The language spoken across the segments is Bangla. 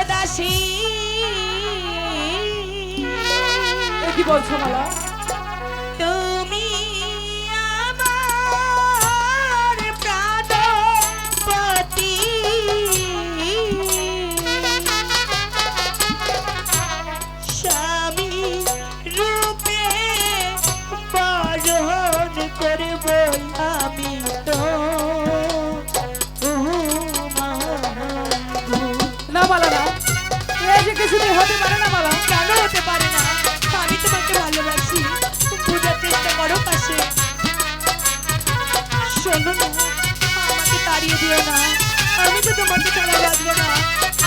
দাসী। কি বলছো মালা? তুমি আমার প্রাণপতি, স্বামী রূপে বরণ করব আমি তো। না মালা না, এই যে কিছুদিন হতে পারে না মালা। কেন হতে পারে না? আমি তোমাকে ভালোবাসি, বোঝার চেষ্টা করো পাশে। শোনো না, আমাকে তাড়িয়ে দিও না, আমি তো তোমাকে ছাড়া বাঁচবো না।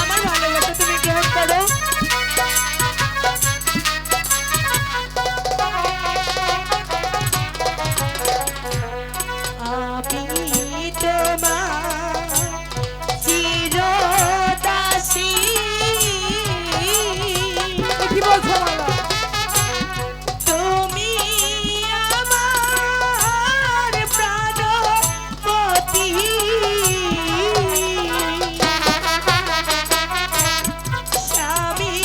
আমার ভালোবাসা তুমি গ্রহণ করো। আমি তোমার চিরদাসী। কি বলছো মালা? তুমি আমার প্রাণপতি, স্বামী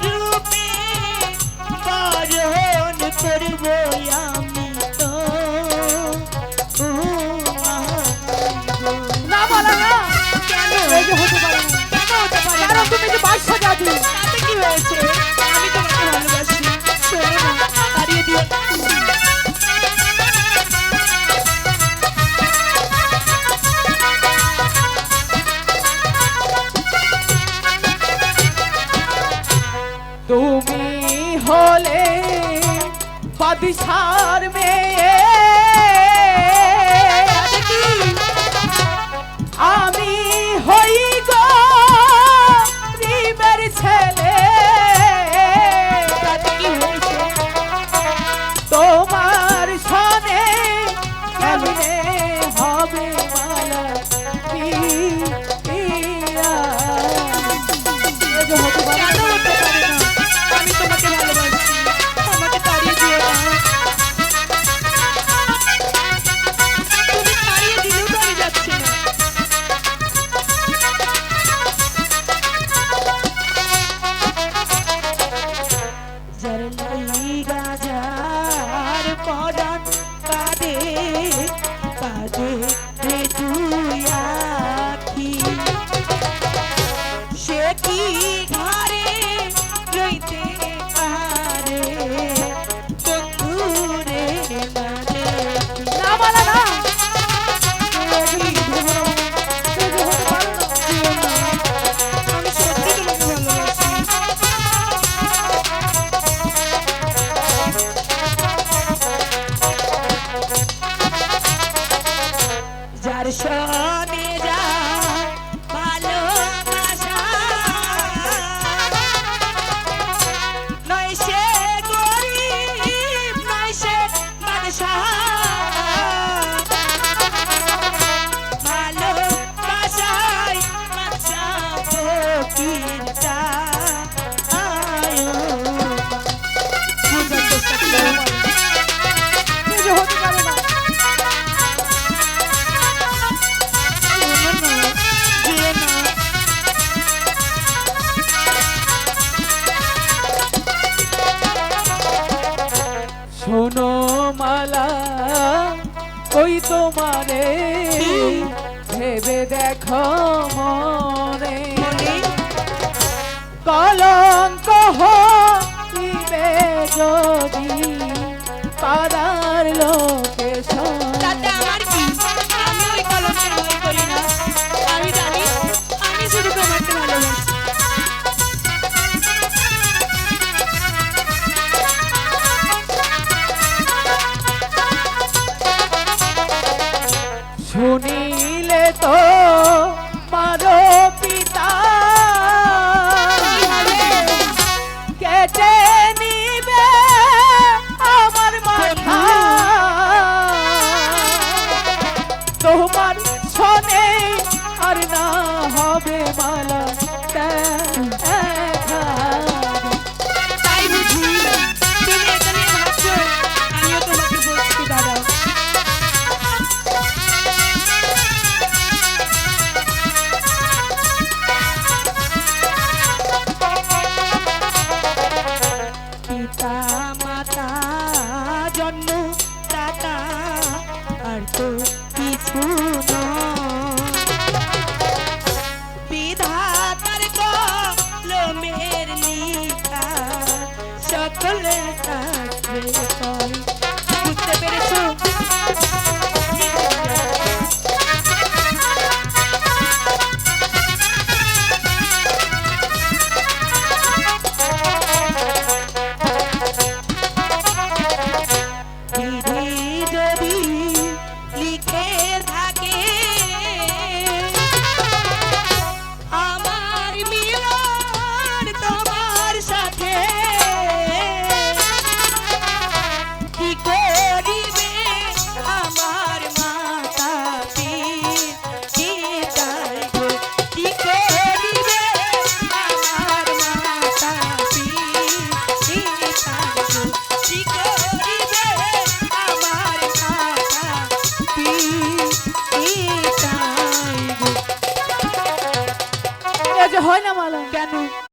রূপে বরণ করব আমি তো। না মালা না, কেন? এই যে হতে পারে না। কেন হতে পারে না? কারণ তুমি যে বাদশা জাতি। তাতে কি হয়েছে? আমি তোমাকে ভালোবাসি, শোনো না, তাড়িয়ে দিও না। তুমি হলে বাদশার মেয়ে, আমি হই গরিবের ছেলে। তাতে কি হয়েছে? তোমার সনে কেমনে হবে মালা পিয়া? এই যে হতে পারে কেন হতে পারে না? আমি তোমাকে ভালোবাসি, আমাকে তাড়িয়ে দিও না। তুমি তাড়িয়ে দিলেও তো আমি যাচ্ছি না। যার লাইগা যার পরাণ কাঁদে কাঁদে রে তুই আখি, সে কি ঘরে রইতে পারে বন্ধুরে মানে। না মালা না, আমি সত্যি তোমাকে ভালোবাসি। যার সনে যা ভালোবাসা, নয় সে গরিব, নয় সে বাদশাহ। ভালোবাসায় বাদশাহ ফকিরটা আয়ো। বুঝার চেষ্টা করো। এই যে হতে পারে না। শোনো মালা, ওই তোমারে ভেবে দেখো মনে, কলঙ্ক হইবে যদি পাড়ার লোকে শোনে। তাতে আমার কি? আমি ওই কলঙ্কের ভয় করি না। আমি জানি আমি শুধু তোমাকে ভালোবাসি। শুনিলে তো মারো পিতা কেটে নিবে আমার মাথা। তোমার শোনে আর না হবে মালা দেখা। তাই বুঝি তুমি এটা নিয়ে ভাবছো, আমিও তোমাকে বলছি দাঁড়াও। হয় না মালা। কেন?